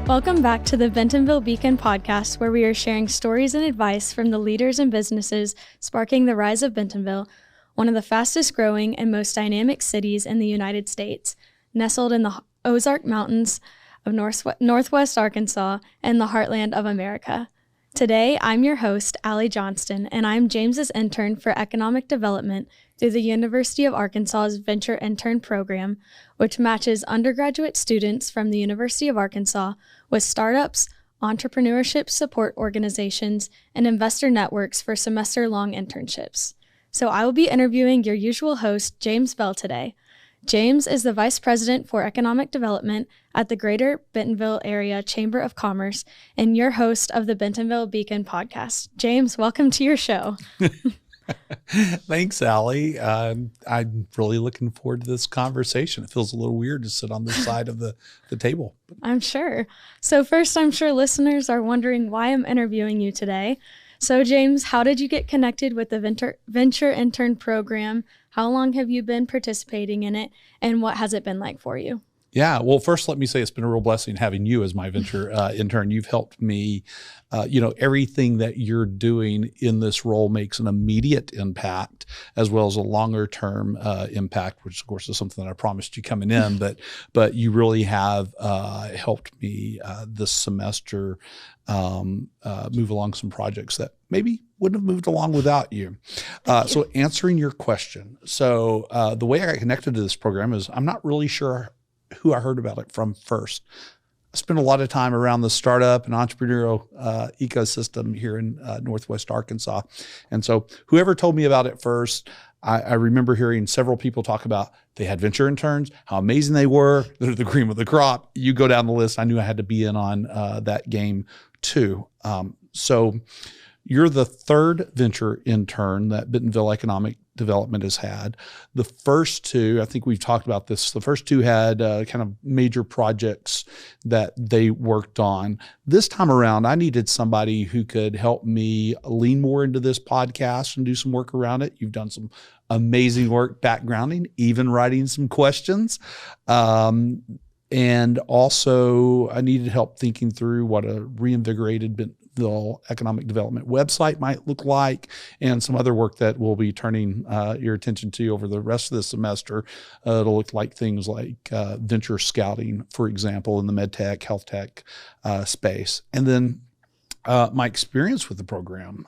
Welcome back to the Bentonville Beacon podcast, where we are sharing stories and advice from the leaders and businesses sparking the rise of Bentonville, one of the fastest growing and most dynamic cities in the United States, nestled in the Ozark Mountains of Northwest Arkansas and the heartland of America. Today, I'm your host, Allie Johnston, and I'm James's intern for economic development through the University of Arkansas's Venture Intern Program, which matches undergraduate students from the University of Arkansas with startups, entrepreneurship support organizations, and investor networks for semester-long internships. So I will be interviewing your usual host, James Bell, today. James is the Vice President for Economic Development at the Greater Bentonville Area Chamber of Commerce and your host of the Bentonville Beacon podcast. James, welcome to your show. Thanks, Allie. I'm really looking forward to this conversation. It feels a little weird to sit on this side of the table. I'm sure. So first, I'm sure listeners are wondering why I'm interviewing you today. So James, how did you get connected with the Venture Intern Program? How long have you been participating in it, and what has it been like for you? Yeah, well, first let me say it's been a real blessing having you as my venture intern. You've helped me, everything that you're doing in this role makes an immediate impact as well as a longer term impact, which of course is something that I promised you coming in, but you really have helped me this semester move along some projects that maybe wouldn't have moved along without you. So answering your question. So the way I got connected to this program is I'm not really sure who I heard about it from first. I spent a lot of time around the startup and entrepreneurial ecosystem here in Northwest Arkansas. And so whoever told me about it first, I remember hearing several people talk about they had venture interns, how amazing they were, they're the cream of the crop. You go down the list, I knew I had to be in on that game too. So you're the third venture intern that Bentonville Economic Development has had. The first two, I think we've talked about this, the first two had kind of major projects that they worked on. This time around, I needed somebody who could help me lean more into this podcast and do some work around it. You've done some amazing work backgrounding, even writing some questions. And also I needed help thinking through what a reinvigorated Bentonville Economic Development website might look like, and some other work that we'll be turning your attention to over the rest of the semester. It'll look like things like venture scouting, for example, in the med tech, health tech space. And then my experience with the program.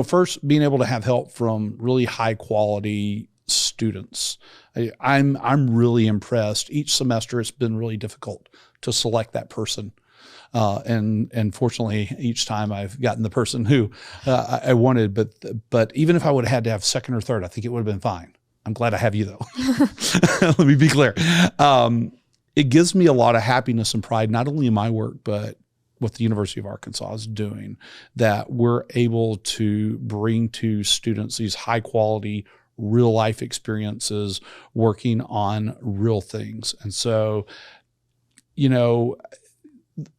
First being able to have help from really high quality students. I'm really impressed. Each semester it's been really difficult to select that person. And fortunately, each time I've gotten the person who I wanted, but even if I would have had to have second or third, I think it would have been fine. I'm glad I have you though. Let me be clear. It gives me a lot of happiness and pride, not only in my work, but what the University of Arkansas is doing, that we're able to bring to students these high quality, real life experiences working on real things. And so,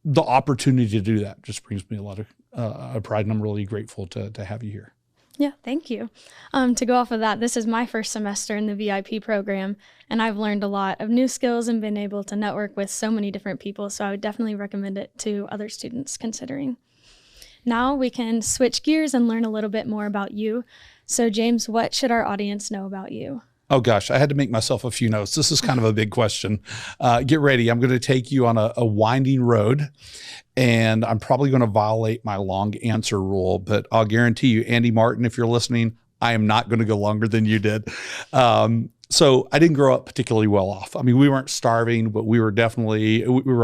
the opportunity to do that just brings me a lot of pride, and I'm really grateful to have you here. Yeah, thank you. To go off of that, this is my first semester in the VIP program, and I've learned a lot of new skills and been able to network with so many different people, so I would definitely recommend it to other students considering. Now we can switch gears and learn a little bit more about you. So James, what should our audience know about you? Oh gosh, I had to make myself a few notes. This is kind of a big question. Get ready. I'm going to take you on a winding road, and I'm probably going to violate my long answer rule, but I'll guarantee you, Andy Martin, if you're listening, I am not going to go longer than you did. So I didn't grow up particularly well off. I mean, we weren't starving, but we were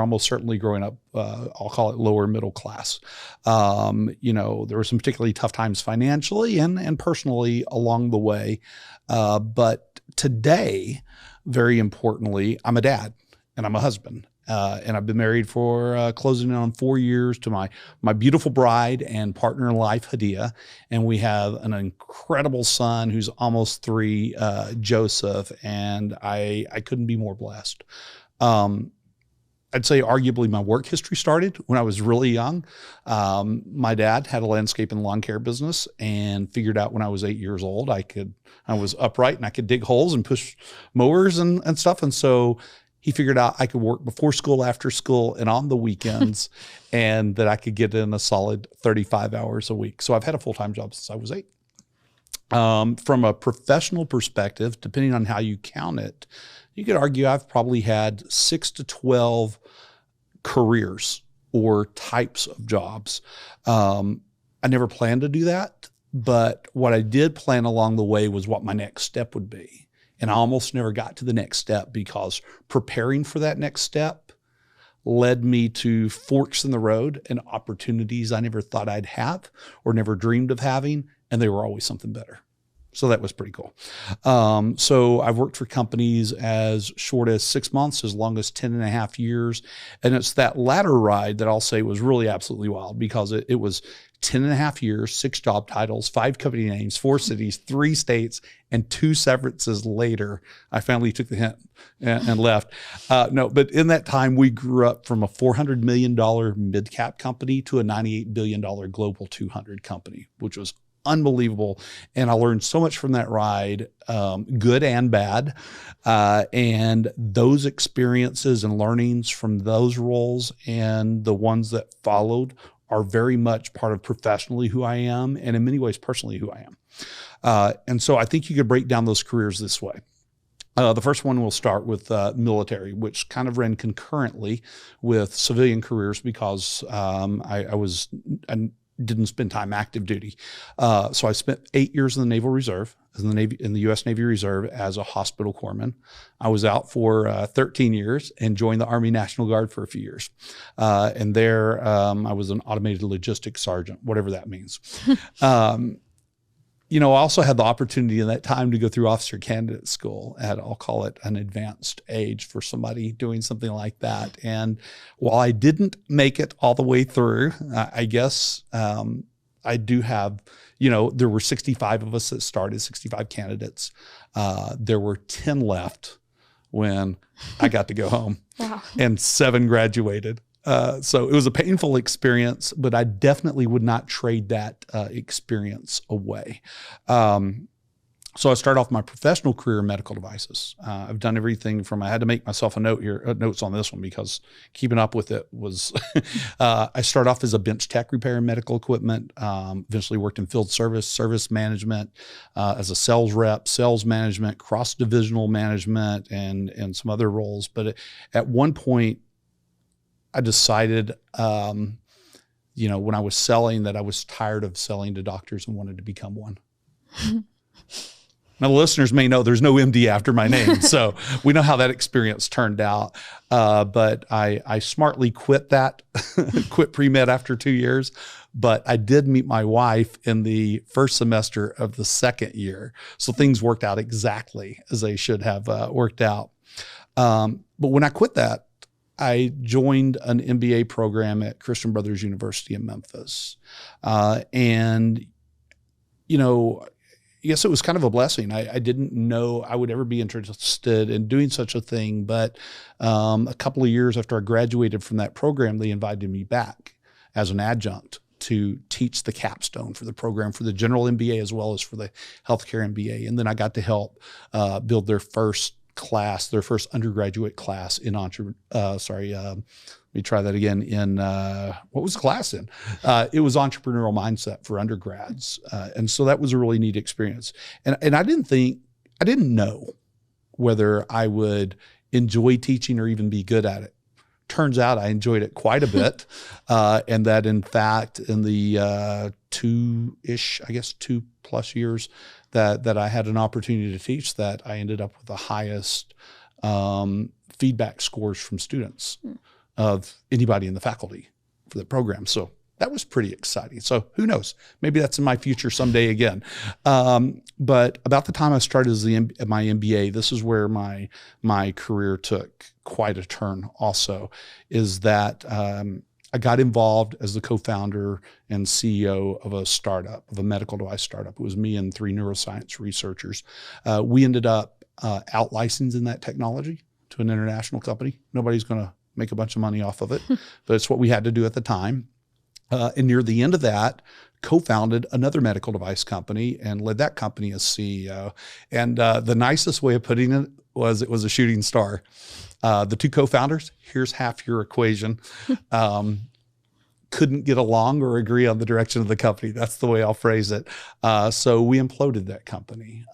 almost certainly growing up, I'll call it lower middle class. There were some particularly tough times financially and personally along the way. But today, very importantly, I'm a dad and I'm a husband. And I've been married for closing in on 4 years to my beautiful bride and partner in life, Hadia. And we have an incredible son who's almost 3, Joseph. And I couldn't be more blessed. I'd say arguably my work history started when I was really young. My dad had a landscape and lawn care business and figured out when I was 8 years old, I was upright and I could dig holes and push mowers and stuff. And so he figured out I could work before school, after school, and on the weekends, and that I could get in a solid 35 hours a week. So I've had a full-time job since I was 8. From a professional perspective, depending on how you count it, you could argue I've probably had 6 to 12 careers or types of jobs. I never planned to do that, but what I did plan along the way was what my next step would be. And I almost never got to the next step because preparing for that next step led me to forks in the road and opportunities I never thought I'd have or never dreamed of having, and they were always something better. So that was pretty cool. So I've worked for companies as short as 6 months, as long as 10 and a half years. And it's that latter ride that I'll say was really absolutely wild, because it was 10 and a half years, 6 job titles, 5 company names, 4 cities, 3 states, and 2 severances later, I finally took the hint and left. No, but in that time, we grew up from a $400 million mid-cap company to a $98 billion global 200 company, which was unbelievable. And I learned so much from that ride, good and bad. And those experiences and learnings from those roles and the ones that followed are very much part of professionally who I am, and in many ways personally who I am. And so I think you could break down those careers this way. The first one will start with military, which kind of ran concurrently with civilian careers because I didn't spend time active duty. So I spent 8 years in the Naval Reserve, in the U.S. Navy Reserve as a hospital corpsman. I was out for 13 years and joined the Army National Guard for a few years. And there I was an automated logistics sergeant, whatever that means. I also had the opportunity in that time to go through officer candidate school at, I'll call it an advanced age for somebody doing something like that. And while I didn't make it all the way through, I guess I do have, there were 65 of us that started, 65 candidates. There were 10 left when I got to go home. Wow. And 7 graduated. So it was a painful experience, but I definitely would not trade that experience away. So I started off my professional career in medical devices. I've done everything from, I had to make myself a note here, notes on this one because keeping up with it was, I started off as a bench tech repairing medical equipment, eventually worked in field service management, as a sales rep, sales management, cross-divisional management, and some other roles. But at one point, I decided, when I was selling, that I was tired of selling to doctors and wanted to become one. Now, the listeners may know there's no MD after my name, so we know how that experience turned out. But I smartly quit pre-med after 2 years. But I did meet my wife in the first semester of the second year. So things worked out exactly as they should have worked out. But when I quit that, I joined an MBA program at Christian Brothers University in Memphis. I guess it was kind of a blessing. I didn't know I would ever be interested in doing such a thing. But a couple of years after I graduated from that program, they invited me back as an adjunct to teach the capstone for the program for the general MBA as well as for the healthcare MBA. And then I got to help build their first undergraduate class in what was the class in? It was entrepreneurial mindset for undergrads. And so that was a really neat experience. And I didn't know whether I would enjoy teaching or even be good at it. Turns out I enjoyed it quite a bit. And that in fact, in the 2+ years that I had an opportunity to teach, that I ended up with the highest feedback scores from students of anybody in the faculty for the program. So that was pretty exciting. So who knows? Maybe that's in my future someday again. But about the time I started my MBA, this is where my career took quite a turn also, is that I got involved as the co-founder and CEO of a medical device startup. It was me and 3 neuroscience researchers. We ended up out-licensing that technology to an international company. Nobody's going to make a bunch of money off of it, but it's what we had to do at the time. And near the end of that, co-founded another medical device company and led that company as CEO. And the nicest way of putting it was it was a shooting star. The two co-founders, here's half your equation, couldn't get along or agree on the direction of the company. That's the way I'll phrase it. So we imploded that company.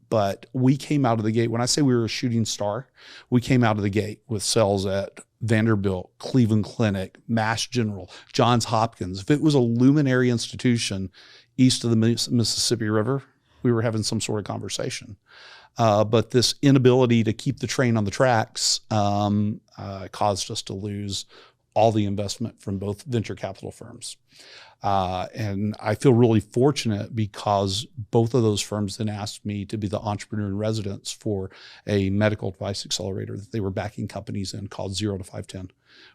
But we came out of the gate. When I say we were a shooting star, we came out of the gate with sales at Vanderbilt, Cleveland Clinic, Mass General, Johns Hopkins. If it was a luminary institution east of the Mississippi River, we were having some sort of conversation. But this inability to keep the train on the tracks caused us to lose all the investment from both venture capital firms. And I feel really fortunate because both of those firms then asked me to be the entrepreneur in residence for a medical device accelerator that they were backing companies in called 0 to 510,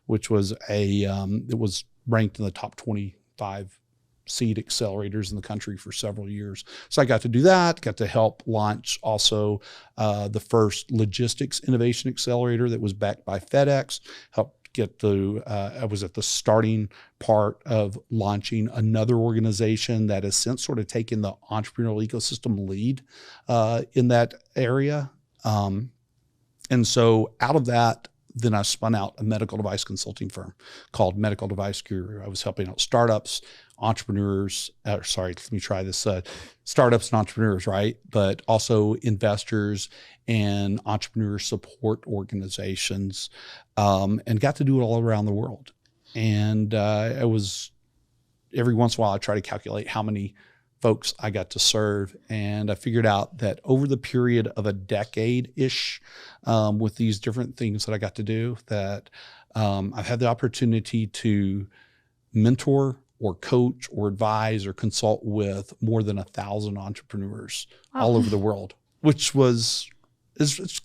which was it was ranked in the top 25 seed accelerators in the country for several years. So I got to do that, got to help launch also the first logistics innovation accelerator that was backed by FedEx, helped get the, I was at the starting part of launching another organization that has since sort of taken the entrepreneurial ecosystem lead in that area. And so out of that, then I spun out a medical device consulting firm called Medical Device Guru. I was helping out startups, entrepreneurs, startups and entrepreneurs, right? But also investors and entrepreneur support organizations, and got to do it all around the world. And I was, every once in a while, I try to calculate how many folks I got to serve. And I figured out that over the period of a decade-ish, with these different things that I got to do, that I've had the opportunity to mentor or coach or advise or consult with more than 1,000 entrepreneurs all over the world, which is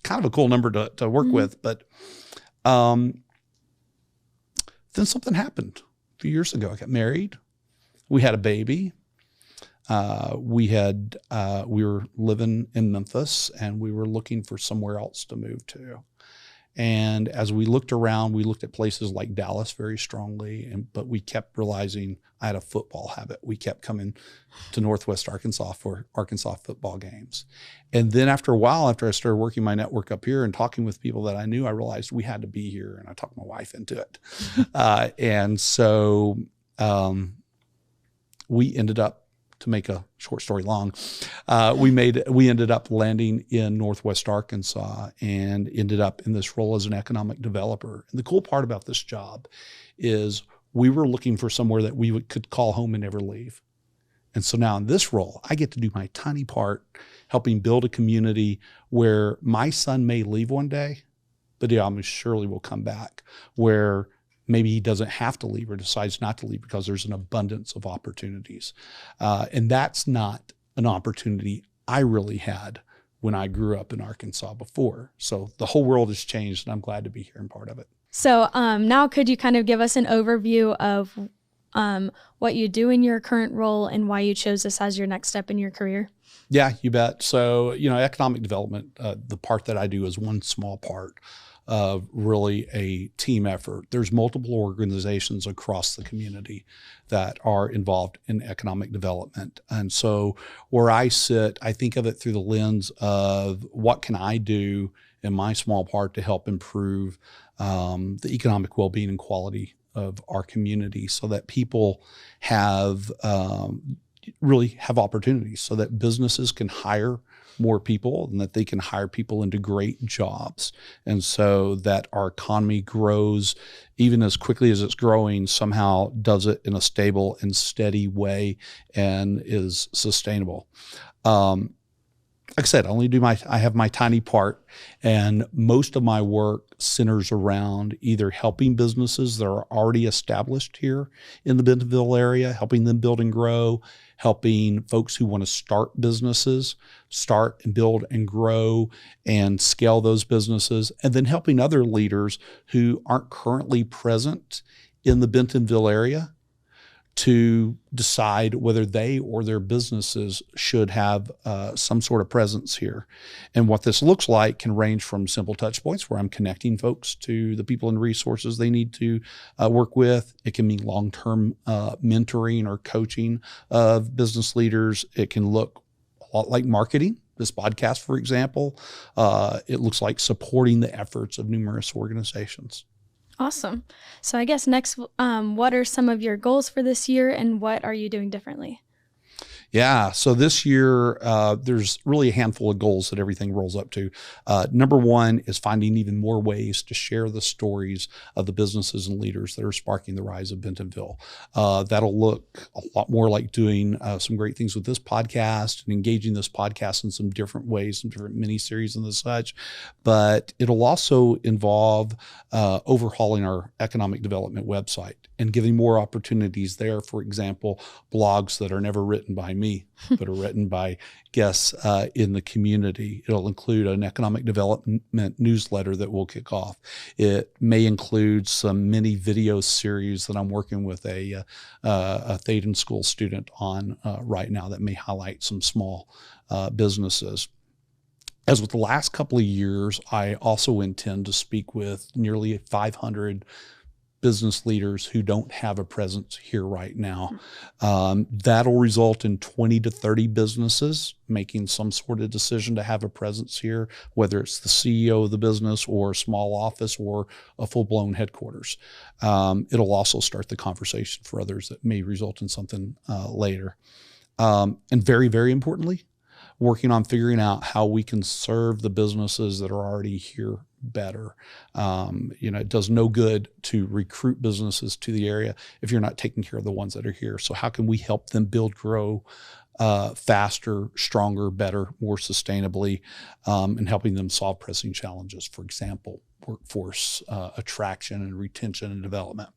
kind of a cool number to work with. But then something happened a few years ago. I got married. We had a baby. We were living in Memphis and we were looking for somewhere else to move to. And as we looked around, we looked at places like Dallas very strongly, but we kept realizing I had a football habit. We kept coming to Northwest Arkansas for Arkansas football games. And then after a while, after I started working my network up here and talking with people that I knew, I realized we had to be here, and I talked my wife into it. And so we ended up, to make a short story long, we ended up landing in Northwest Arkansas and ended up in this role as an economic developer. And the cool part about this job is we were looking for somewhere that we could call home and never leave. And so now in this role, I get to do my tiny part helping build a community where my son may leave one day, but he almost surely will come back, where maybe he doesn't have to leave or decides not to leave because there's an abundance of opportunities. And that's not an opportunity I really had when I grew up in Arkansas before. So the whole world has changed, and I'm glad to be here and part of it. So now could you kind of give us an overview of what you do in your current role and why you chose this as your next step in your career? Yeah, you bet. So, economic development, the part that I do is one small part of really a team effort. There's multiple organizations across the community that are involved in economic development. And so where I sit, I think of it through the lens of what can I do in my small part to help improve the economic well-being and quality of our community so that people have really have opportunities, so that businesses can hire more people and that they can hire people into great jobs. And so that our economy grows even as quickly as it's growing, somehow does it in a stable and steady way and is sustainable. Like I said, I have my tiny part, and most of my work centers around either helping businesses that are already established here in the Bentonville area, helping them build and grow, helping folks who want to start businesses, start and build and grow and scale those businesses, and then helping other leaders who aren't currently present in the Bentonville area to decide whether they or their businesses should have some sort of presence here. And what this looks like can range from simple touch points where I'm connecting folks to the people and resources they need to work with. It can mean long-term mentoring or coaching of business leaders. It can look a lot like marketing, this podcast, for example. It looks like supporting the efforts of numerous organizations. Awesome. So I guess next, what are some of your goals for this year, and what are you doing differently? Yeah. So this year, there's really a handful of goals that everything rolls up to. Number one is finding even more ways to share the stories of the businesses and leaders that are sparking the rise of Bentonville. That'll look a lot more like doing some great things with this podcast and engaging this podcast in some different ways, some different mini-series and the such. But it'll also involve overhauling our economic development website and giving more opportunities there. For example, blogs that are never written by me, but are written by guests in the community. It'll include an economic development newsletter that will kick off. It may include some mini video series that I'm working with a Thaden School student on right now that may highlight some small businesses. As with the last couple of years, I also intend to speak with nearly 500 business leaders who don't have a presence here right now. That'll result in 20 to 30 businesses making some sort of decision to have a presence here, whether it's the CEO of the business or a small office or a full-blown headquarters. It'll also start the conversation for others that may result in something later. And very, very importantly, working on figuring out how we can serve the businesses that are already here better. It does no good to recruit businesses to the area if you're not taking care of the ones that are here. So how can we help them build, grow faster, stronger, better, more sustainably, and helping them solve pressing challenges, for example, workforce attraction and retention and development.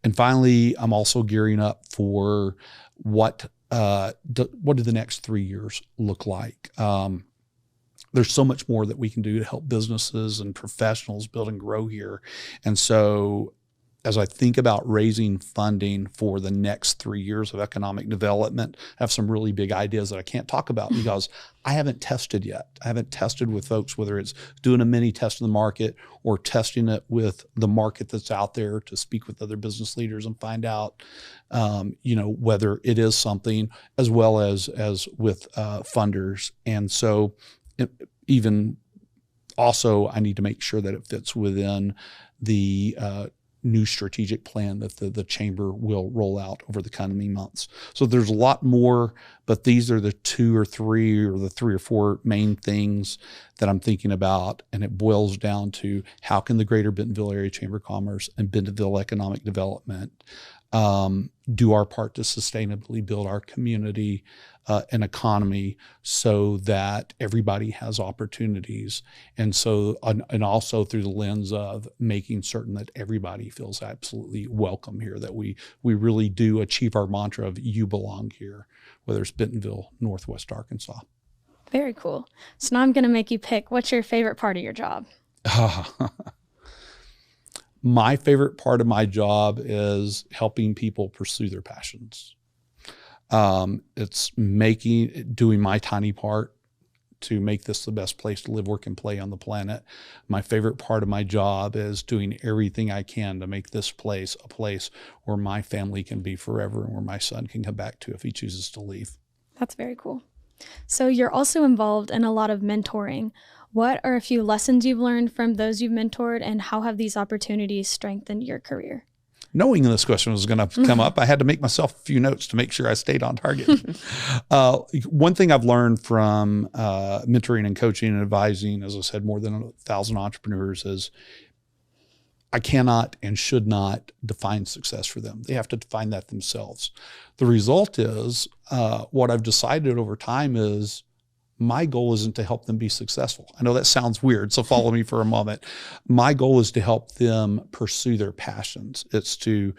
And finally, I'm also gearing up for what do the next 3 years look like? There's so much more that we can do to help businesses and professionals build and grow here. And so as I think about raising funding for the next 3 years of economic development, I have some really big ideas that I can't talk about because I haven't tested yet. I haven't tested with folks, whether it's doing a mini test in the market or testing it with the market that's out there to speak with other business leaders and find out, whether it is something, as well as with funders. And so even also, I need to make sure that it fits within the new strategic plan that the chamber will roll out over the coming months. So there's a lot more, but these are the 2 or 3 or the 3 or 4 main things that I'm thinking about. And it boils down to how can the Greater Bentonville Area Chamber of Commerce and Bentonville Economic Development do our part to sustainably build our community and economy so that everybody has opportunities. And so, and also through the lens of making certain that everybody feels absolutely welcome here, that we really do achieve our mantra of you belong here, whether it's Bentonville, Northwest Arkansas. Very cool. So now I'm going to make you pick, what's your favorite part of your job? My favorite part of my job is helping people pursue their passions. It's doing my tiny part to make this the best place to live, work, and play on the planet. My favorite part of my job is doing everything I can to make this place a place where my family can be forever and where my son can come back to if he chooses to leave. That's very cool. So you're also involved in a lot of mentoring. What are a few lessons you've learned from those you've mentored, and how have these opportunities strengthened your career? Knowing this question was going to come up, I had to make myself a few notes to make sure I stayed on target. One thing I've learned from mentoring and coaching and advising, as I said, more than 1,000 entrepreneurs, is I cannot and should not define success for them. They have to define that themselves. The result is what I've decided over time is my goal isn't to help them be successful. I know that sounds weird, so follow me for a moment. My goal is to help them pursue their passions. It's to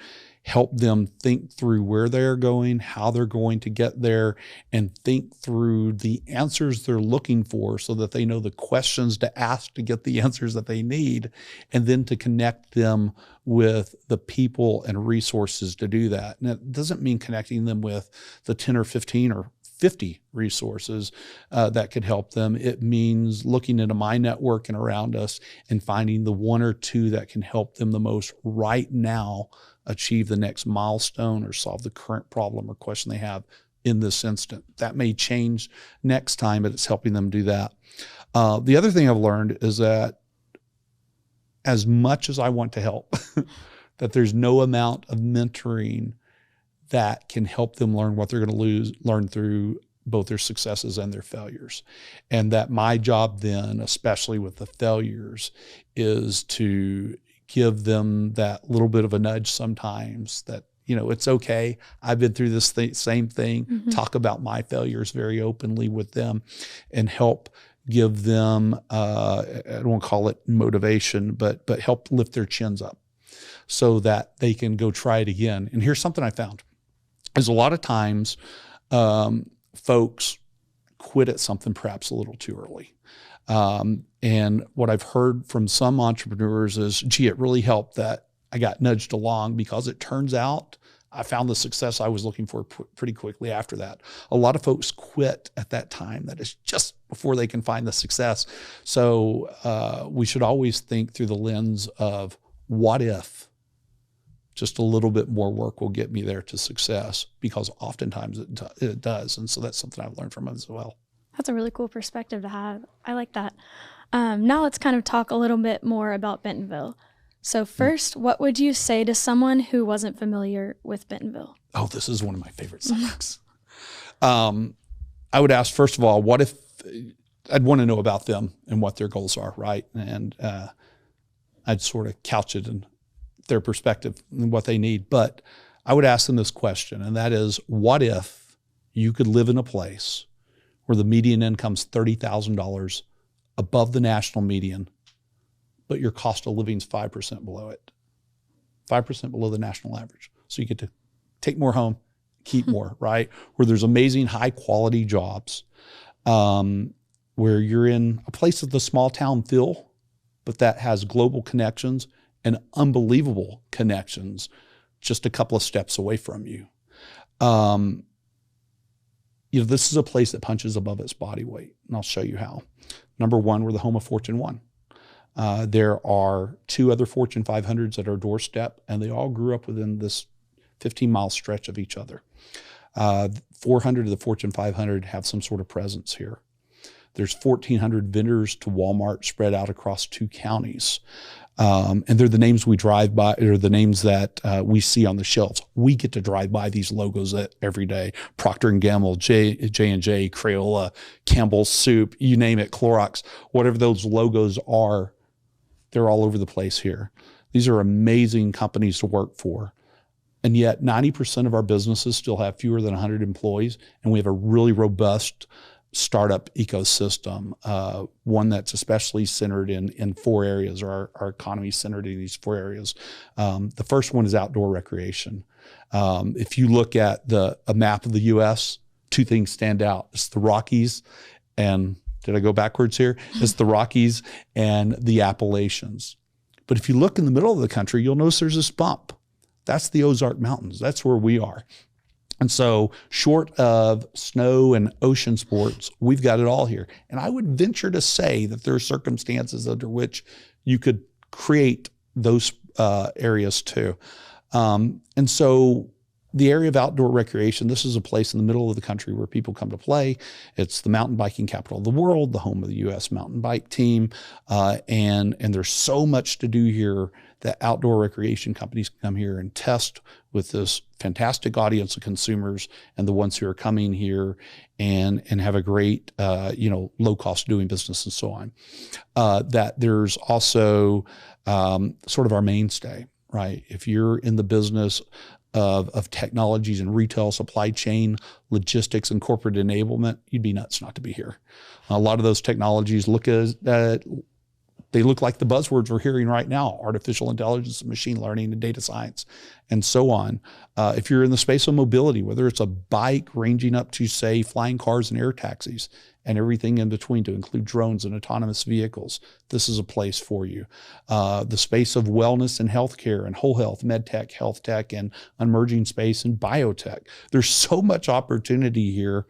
help them think through where they're going, how they're going to get there, and think through the answers they're looking for so that they know the questions to ask to get the answers that they need, and then to connect them with the people and resources to do that. And it doesn't mean connecting them with the 10 or 15 or 50 resources that could help them. It means looking into my network and around us and finding the 1 or 2 that can help them the most right now achieve the next milestone or solve the current problem or question they have in this instant. That may change next time, but it's helping them do that. The other thing I've learned is that as much as I want to help, that there's no amount of mentoring that can help them learn what they're going to learn through both their successes and their failures. And that my job then, especially with the failures, is to give them that little bit of a nudge sometimes that, it's okay. I've been through this same thing, talk about my failures very openly with them and help give them, I don't want to call it motivation, but help lift their chins up so that they can go try it again. And here's something I found is a lot of times folks quit at something perhaps a little too early. And what I've heard from some entrepreneurs is, gee, it really helped that I got nudged along, because it turns out I found the success I was looking for pretty quickly after that. A lot of folks quit at that time. That is just before they can find the success. So we should always think through the lens of what if just a little bit more work will get me there to success, because oftentimes it does. And so that's something I've learned from it as well. That's a really cool perspective to have. I like that. Now let's kind of talk a little bit more about Bentonville. So first, what would you say to someone who wasn't familiar with Bentonville? Oh, this is one of my favorite subjects. I would ask, first of all, what if I'd want to know about them and what their goals are, right? And I'd sort of couch it in their perspective and what they need. But I would ask them this question, and that is, what if you could live in a place where the median income's $30,000 above the national median, but your cost of living is 5% below it, 5% below the national average. So you get to take more home, keep more, right? Where there's amazing high quality jobs, where you're in a place with a small town feel, but that has global connections and unbelievable connections just a couple of steps away from you. This is a place that punches above its body weight, and I'll show you how. Number one, we're the home of Fortune 1. There are 2 other Fortune 500s at our doorstep, and they all grew up within this 15-mile stretch of each other. 400 of the Fortune 500 have some sort of presence here. There's 1,400 vendors to Walmart spread out across 2 counties. And they're the names we drive by, or the names that we see on the shelves. We get to drive by these logos every day. Procter & Gamble, J&J, Crayola, Campbell's Soup, you name it, Clorox, whatever those logos are, they're all over the place here. These are amazing companies to work for. And yet 90% of our businesses still have fewer than 100 employees, and we have a really robust startup ecosystem, one that's especially centered in 4 areas, or our economy is centered in these 4 areas. The first one is outdoor recreation. If you look at a map of the U.S., 2 things stand out. It's the Rockies and, did I go backwards here? It's the Rockies and the Appalachians. But if you look in the middle of the country, you'll notice there's this bump. That's the Ozark Mountains. That's where we are. And so short of snow and ocean sports, we've got it all here. And I would venture to say that there are circumstances under which you could create those areas too. And so the area of outdoor recreation, this is a place in the middle of the country where people come to play. It's the mountain biking capital of the world, the home of the U.S. mountain bike team. And there's so much to do here that outdoor recreation companies can come here and test with this fantastic audience of consumers and the ones who are coming here and have a great, low cost doing business and so on. That there's also sort of our mainstay, right? If you're in the business of technologies and retail, supply chain, logistics, and corporate enablement, you'd be nuts not to be here. A lot of those technologies they look like the buzzwords we're hearing right now: artificial intelligence, machine learning, and data science, and so on. If you're in the space of mobility, whether it's a bike ranging up to, say, flying cars and air taxis, and everything in between to include drones and autonomous vehicles, this is a place for you. The space of wellness and healthcare and whole health, med tech, health tech, and emerging space and biotech. There's so much opportunity here.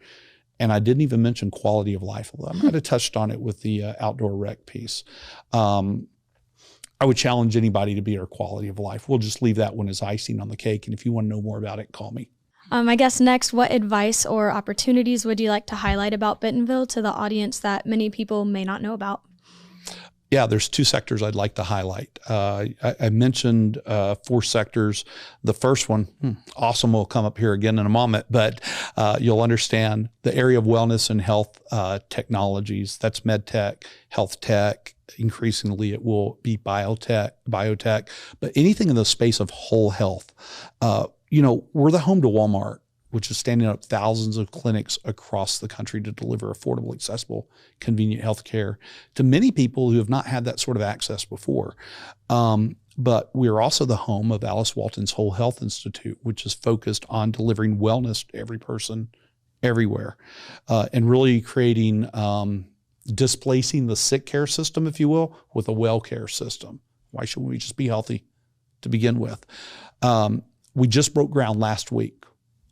And I didn't even mention quality of life, although I might have touched on it with the outdoor rec piece. I would challenge anybody to be our quality of life. We'll just leave that one as icing on the cake. And if you want to know more about it, call me. I guess next, what advice or opportunities would you like to highlight about Bentonville to the audience that many people may not know about? Yeah, there's two sectors I'd like to highlight. I mentioned 4 sectors. The first one, awesome, will come up here again in a moment, but you'll understand the area of wellness and health technologies. That's med tech, health tech. Increasingly, it will be biotech, but anything in the space of whole health. We're the home to Walmart, which is standing up thousands of clinics across the country to deliver affordable, accessible, convenient health care to many people who have not had that sort of access before. But we're also the home of Alice Walton's Whole Health Institute, which is focused on delivering wellness to every person, everywhere, and really creating, displacing the sick care system, if you will, with a well care system. Why shouldn't we just be healthy to begin with? We just broke ground last week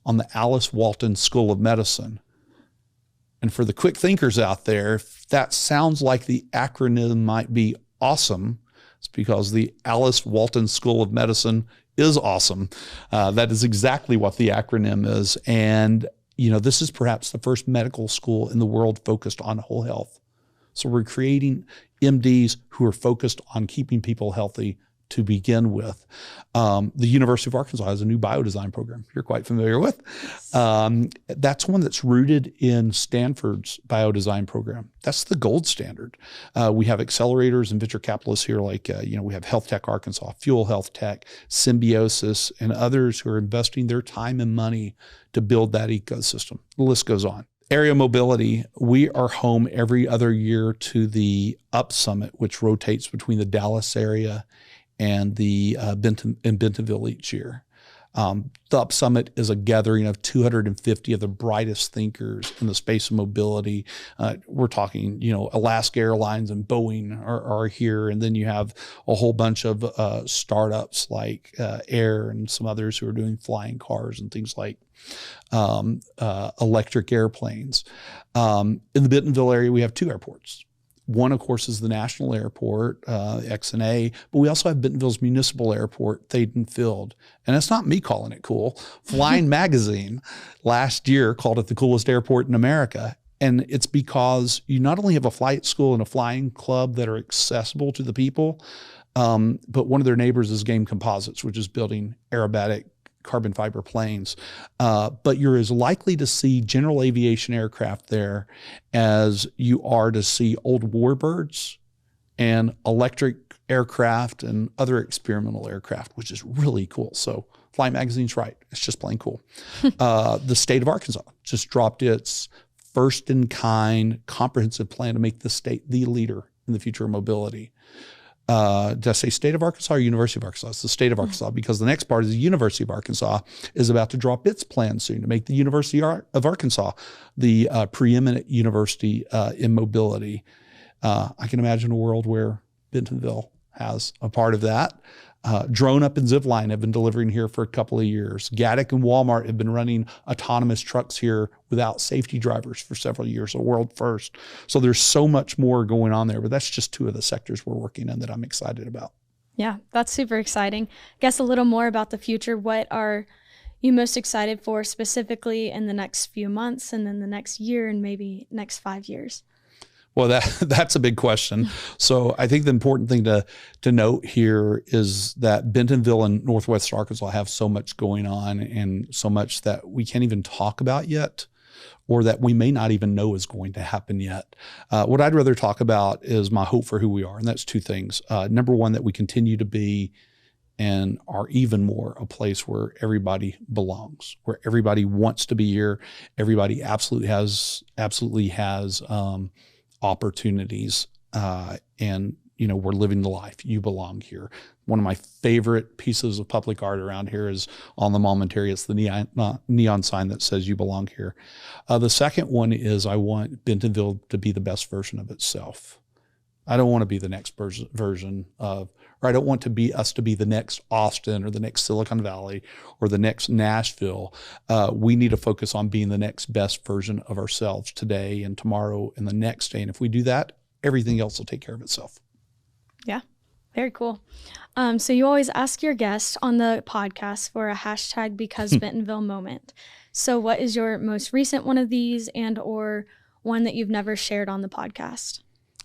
on the Alice Walton School of Medicine. And for the quick thinkers out there, if that sounds like the acronym might be awesome, it's because the Alice Walton School of Medicine is awesome. That is exactly what the acronym is. And, this is perhaps the first medical school in the world focused on whole health. So we're creating MDs who are focused on keeping people healthy to begin with. The University of Arkansas has a new biodesign program you're quite familiar with. That's one that's rooted in Stanford's biodesign program. That's the gold standard. We have accelerators and venture capitalists here like, we have Health Tech Arkansas, Fuel Health Tech, Symbiosis, and others who are investing their time and money to build that ecosystem. The list goes on. Area mobility, we are home every other year to the Up Summit, which rotates between the Dallas area and the Bentonville each year. The Up Summit is a gathering of 250 of the brightest thinkers in the space of mobility. We're talking, Alaska Airlines and Boeing are here. And then you have a whole bunch of startups like Air and some others who are doing flying cars and things like electric airplanes. In the Bentonville area, we have 2 airports. One, of course, is the national airport, XNA, but we also have Bentonville's municipal airport, Thaden Field. And it's not me calling it cool. Flying Magazine last year called it the coolest airport in America. And it's because you not only have a flight school and a flying club that are accessible to the people, but one of their neighbors is Game Composites, which is building aerobatic carbon fiber planes. But you're as likely to see general aviation aircraft there as you are to see old warbirds and electric aircraft and other experimental aircraft, which is really cool. So Fly Magazine's right. It's just plain cool. The state of Arkansas just dropped its first in kind comprehensive plan to make the state the leader in the future of mobility. Did I say state of Arkansas or University of Arkansas? It's the state of Arkansas, because the next part is the University of Arkansas is about to drop its plan soon to make the University of Arkansas the preeminent university in mobility. I can imagine a world where Bentonville has a part of that. Drone Up and Zipline have been delivering here for a couple of years. Gaddick and Walmart have been running autonomous trucks here without safety drivers for several years, a world first. So there's so much more going on there, but that's just 2 of the sectors we're working in that I'm excited about. Yeah, that's super exciting. I guess a little more about the future. What are you most excited for specifically in the next few months and then the next year and maybe next 5 years? Well, that's a big question. So I think the important thing to note here is that Bentonville and Northwest Arkansas have so much going on and so much that we can't even talk about yet, or that we may not even know is going to happen yet. What I'd rather talk about is my hope for who we are. And that's 2 things. Number one, that we continue to be and are even more a place where everybody belongs, where everybody wants to be here. Everybody absolutely has opportunities, and we're living the life. You belong here. One of my favorite pieces of public art around here is on the Momentary. It's the neon sign that says "You belong here." The second one is I want Bentonville to be the best version of itself. I don't want to be the next version of, or I don't want us to be the next Austin or the next Silicon Valley or the next Nashville. We need to focus on being the next best version of ourselves today and tomorrow and the next day. And if we do that, everything else will take care of itself. Yeah, Very cool. So you always ask your guests on the podcast for a hashtag because Bentonville moment. So what is your most recent one of these and or one that you've never shared on the podcast?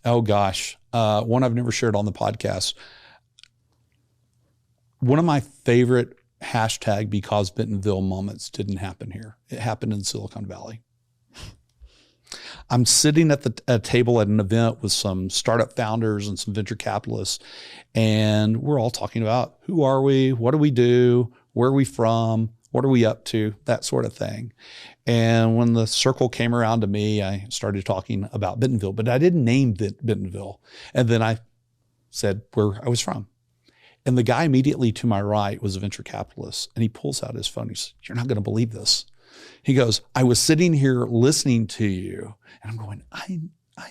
Oh gosh. One I've never shared on the podcast. One of my favorite hashtag because Bentonville moments didn't happen here. It happened in Silicon Valley. I'm sitting at a table at an event with some startup founders and some venture capitalists, and we're all talking about who are we, what do we do, where are we from, what are we up to, that sort of thing. And when the circle came around to me, I started talking about Bentonville, but I didn't name Bentonville. And then I said where I was from. And the guy immediately to my right was a venture capitalist, and he pulls out his phone. He says, "You're not going to believe this." He goes, "I was sitting here listening to you." And I'm going, I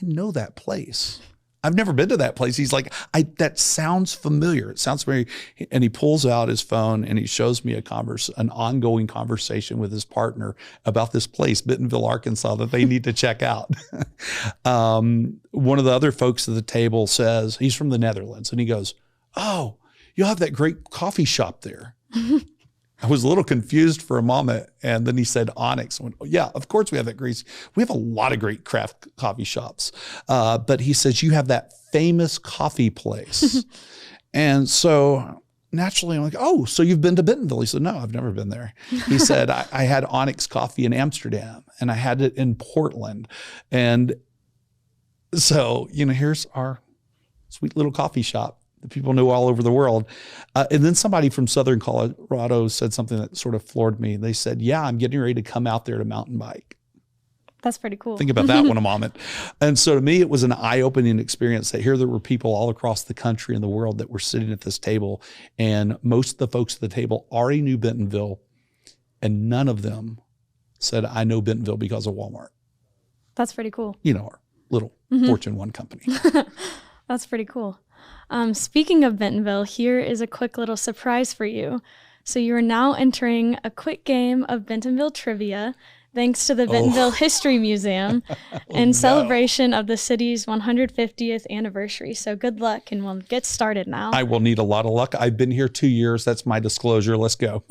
know that place. I've never been to that place. He's like, that sounds familiar. It sounds very, and he pulls out his phone and he shows me an ongoing conversation with his partner about this place, Bentonville, Arkansas, that they need to check out. One of the other folks at the table says, he's from the Netherlands, and he goes, "Oh, you'll have that great coffee shop there." I was a little confused for a moment, and then he said Onyx. I went, "Oh, yeah, of course we have that great. We have a lot of great craft coffee shops." But he says, "You have that famous coffee place." And so naturally I'm like, "Oh, so you've been to Bentonville?" He said, "No, I've never been there." He said, I had Onyx coffee in Amsterdam, and I had it in Portland. And so, here's our sweet little coffee shop that people know all over the world. And then somebody from Southern Colorado said something that sort of floored me. They said, "Yeah, I'm getting ready to come out there to mountain bike." That's pretty cool. Think about that one a moment. And so to me, it was an eye-opening experience that here there were people all across the country and the world that were sitting at this table. And most of the folks at the table already knew Bentonville, and none of them said, "I know Bentonville because of Walmart." That's pretty cool. Our little Fortune 1 company. That's pretty cool. Speaking of Bentonville, here is a quick little surprise for you. So you are now entering a quick game of Bentonville trivia, thanks to the Bentonville History Museum in celebration of the city's 150th anniversary. So good luck, and we'll get started now. I will need a lot of luck. I've been here 2 years. That's my disclosure. Let's go.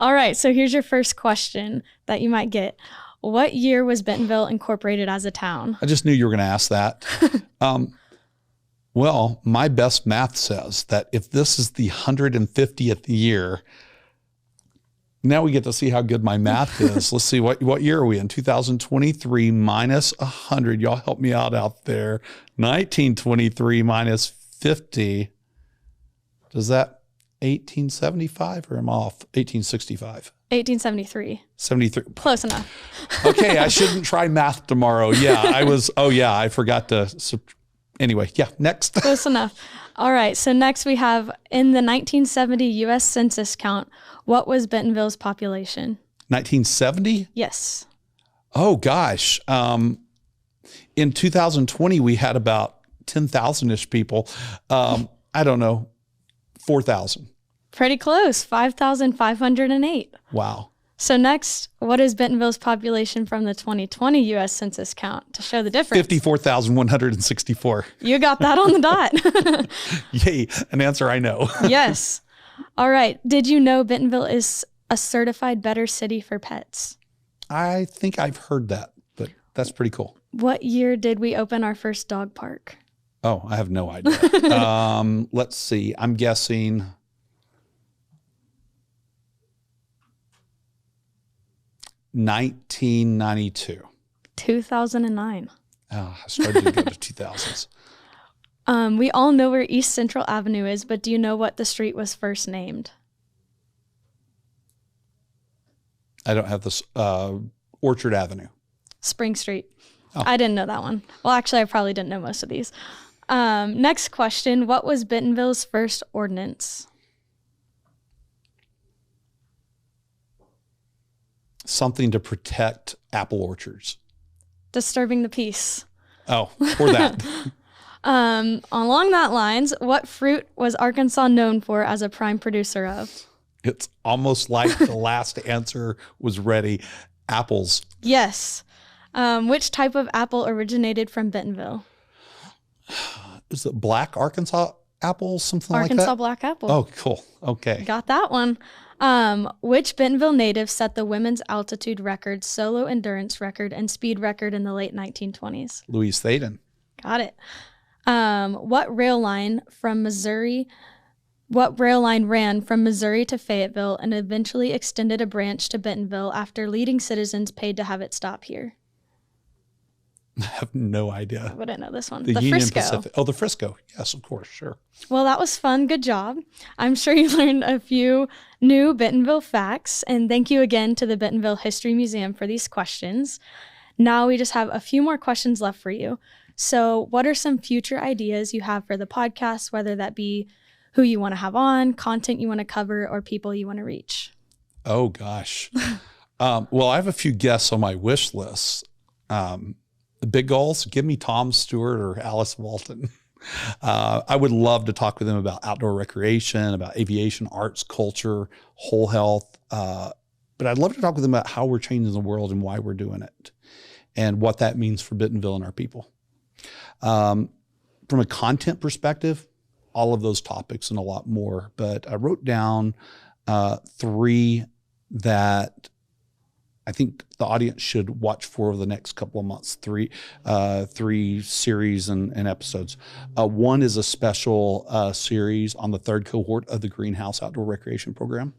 All right. So here's your first question that you might get. What year was Bentonville incorporated as a town? I just knew you were going to ask that. Well, my best math says that if this is the 150th year, now we get to see how good my math is. Let's see, what year are we in? 2023 minus 100. Y'all help me out there. 1923 minus 50. Does that 1875 or am I off? 1865. 1873. 73. Close enough. Okay, I shouldn't try math tomorrow. Yeah, I forgot to. Anyway, yeah, next. Close enough. All right, so next we have, in the 1970 U.S. Census count, what was Bentonville's population? 1970? Yes. Oh, gosh. In 2020, we had about 10,000-ish people. I don't know, 4,000. Pretty close, 5,508. Wow. So next, what is Bentonville's population from the 2020 U.S. Census count to show the difference? 54,164. You got that on the dot. Yay, an answer I know. Yes. All right. Did you know Bentonville is a certified better city for pets? I think I've heard that, but that's pretty cool. What year did we open our first dog park? Oh, I have no idea. Let's see. I'm guessing 1992. 2009. Oh, I started to go to 2000s. We all know where East Central Avenue is, but do you know what the street was first named? I don't have this. Orchard Avenue. Spring Street. Oh. I didn't know that one. Well, actually, I probably didn't know most of these. Next question. What was Bentonville's first ordinance? Something to protect apple orchards. Disturbing the peace. Oh, or that. Along that lines, what fruit was Arkansas known for as a prime producer of? It's almost like the last answer was ready. Apples. Yes. Which type of apple originated from Bentonville? Is it black Arkansas apples, something like that? Arkansas black apple. Oh, cool. Okay. Got that one. Which Bentonville native set the women's altitude record, solo endurance record, and speed record in the late 1920s? Louise Thaden. Got it. What rail line ran from Missouri to Fayetteville and eventually extended a branch to Bentonville after leading citizens paid to have it stop here? I have no idea. I wouldn't know this one. The Union Frisco. Pacific. Oh, the Frisco. Yes, of course. Sure. Well, that was fun. Good job. I'm sure you learned a few new Bentonville facts, and thank you again to the Bentonville History Museum for these questions. Now we just have a few more questions left for you. So what are some future ideas you have for the podcast, whether that be who you want to have on, content you want to cover, or people you want to reach? Oh, gosh. Well, I have a few guests on my wish list. The big goals, give me Tom Stewart or Alice Walton. I would love to talk with them about outdoor recreation, about aviation, arts, culture, whole health. But I'd love to talk with them about how we're changing the world and why we're doing it and what that means for Bentonville and our people. From a content perspective, all of those topics and a lot more. But I wrote down 3 that I think the audience should watch for over the next couple of months, 3 series and episodes. One is a special series on the 3rd cohort of the Greenhouse Outdoor Recreation Program.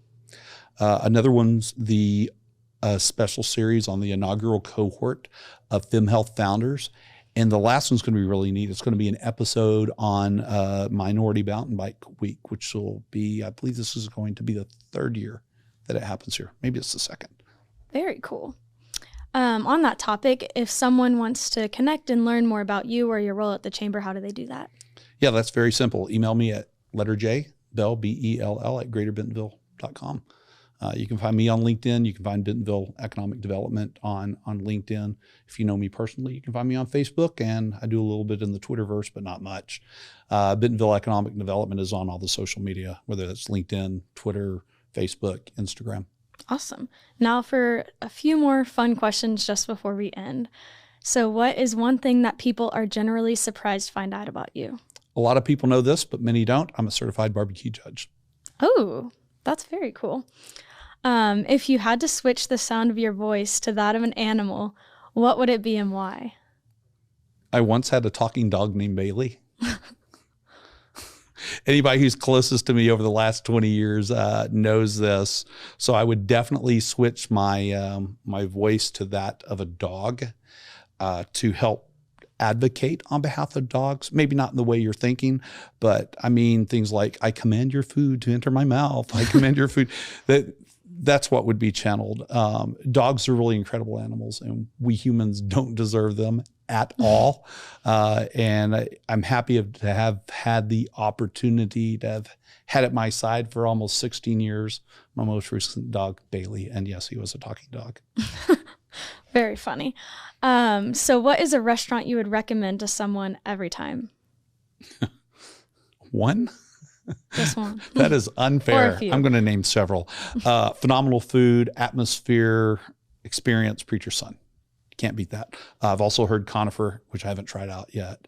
Another one's the special series on the inaugural cohort of FemHealth Founders. And the last one's going to be really neat. It's going to be an episode on Minority Mountain Bike Week, which will be, I believe this is going to be the 3rd year that it happens here. Maybe it's the 2nd. Very cool. On that topic, if someone wants to connect and learn more about you or your role at the Chamber, how do they do that? Yeah, that's very simple. Email me at letter J, Bell, B-E-L-L, at greaterbentonville.com. You can find me on LinkedIn. You can find Bentonville Economic Development on LinkedIn. If you know me personally, you can find me on Facebook, and I do a little bit in the Twitterverse, but not much. Bentonville Economic Development is on all the social media, whether it's LinkedIn, Twitter, Facebook, Instagram. Awesome. Now for a few more fun questions just before we end. So what is one thing that people are generally surprised to find out about you? A lot of people know this, but many don't. I'm a certified barbecue judge. Oh, that's very cool. If you had to switch the sound of your voice to that of an animal, what would it be and why? I once had a talking dog named Bailey. Anybody who's closest to me over the last 20 years knows this. So I would definitely switch my my voice to that of a dog to help advocate on behalf of dogs. Maybe not in the way you're thinking, but I mean things like, I command your food to enter my mouth. I command your food. That's what would be channeled. Dogs are really incredible animals, and we humans don't deserve them at all. And I'm happy to have had the opportunity to have had at my side for almost 16 years, my most recent dog, Bailey. And yes, he was a talking dog. Very funny. So what is a restaurant you would recommend to someone every time? One? Just one. That is unfair. Or a few. I'm going to name several. Phenomenal food, atmosphere, experience, Preacher's Son. Can't beat that. I've also heard Conifer, which I haven't tried out yet.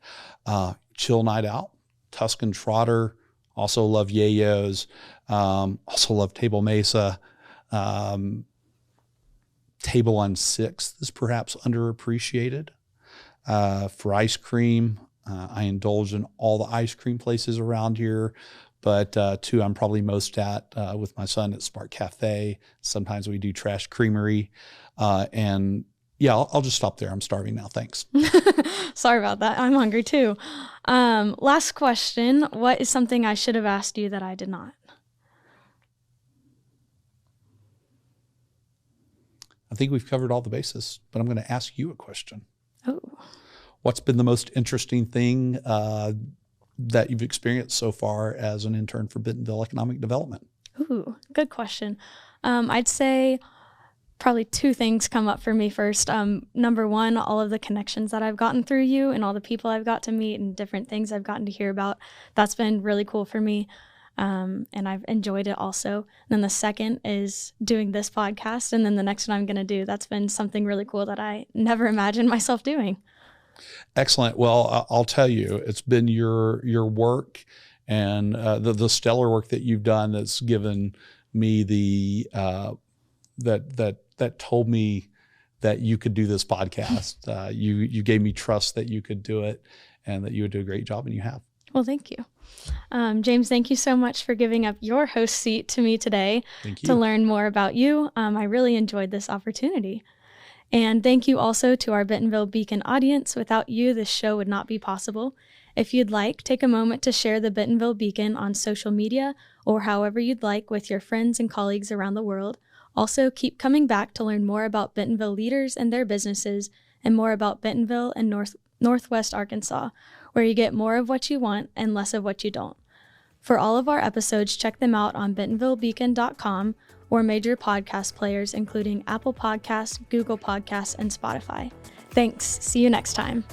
Chill Night Out, Tuscan Trotter. Also love Yayo's. Also love Table Mesa. Table on 6th is perhaps underappreciated. For ice cream, I indulge in all the ice cream places around here. But 2 I'm probably most at with my son at Spark Cafe. Sometimes we do Trash Creamery. And yeah, I'll just stop there. I'm starving now. Thanks. Sorry about that. I'm hungry too. Last question. What is something I should have asked you that I did not? I think we've covered all the bases, but I'm going to ask you a question. Oh. What's been the most interesting thing that you've experienced so far as an intern for Bentonville Economic Development? Ooh, good question. I'd say probably 2 things come up for me first. Number 1, all of the connections that I've gotten through you and all the people I've got to meet and different things I've gotten to hear about. That's been really cool for me. And I've enjoyed it also. And then the second is doing this podcast. And then the next one I'm going to do, that's been something really cool that I never imagined myself doing. Excellent. Well, I'll tell you, it's been your work and the stellar work that you've done that's given me the that told me that you could do this podcast. You gave me trust that you could do it and that you would do a great job, and you have. Well, thank you. James, thank you so much for giving up your host seat to me today to learn more about you. I really enjoyed this opportunity. And thank you also to our Bentonville Beacon audience. Without you, this show would not be possible. If you'd like, take a moment to share the Bentonville Beacon on social media or however you'd like with your friends and colleagues around the world. Also, keep coming back to learn more about Bentonville leaders and their businesses and more about Bentonville and Northwest Arkansas, where you get more of what you want and less of what you don't. For all of our episodes, check them out on bentonvillebeacon.com or major podcast players, including Apple Podcasts, Google Podcasts, and Spotify. Thanks. See you next time.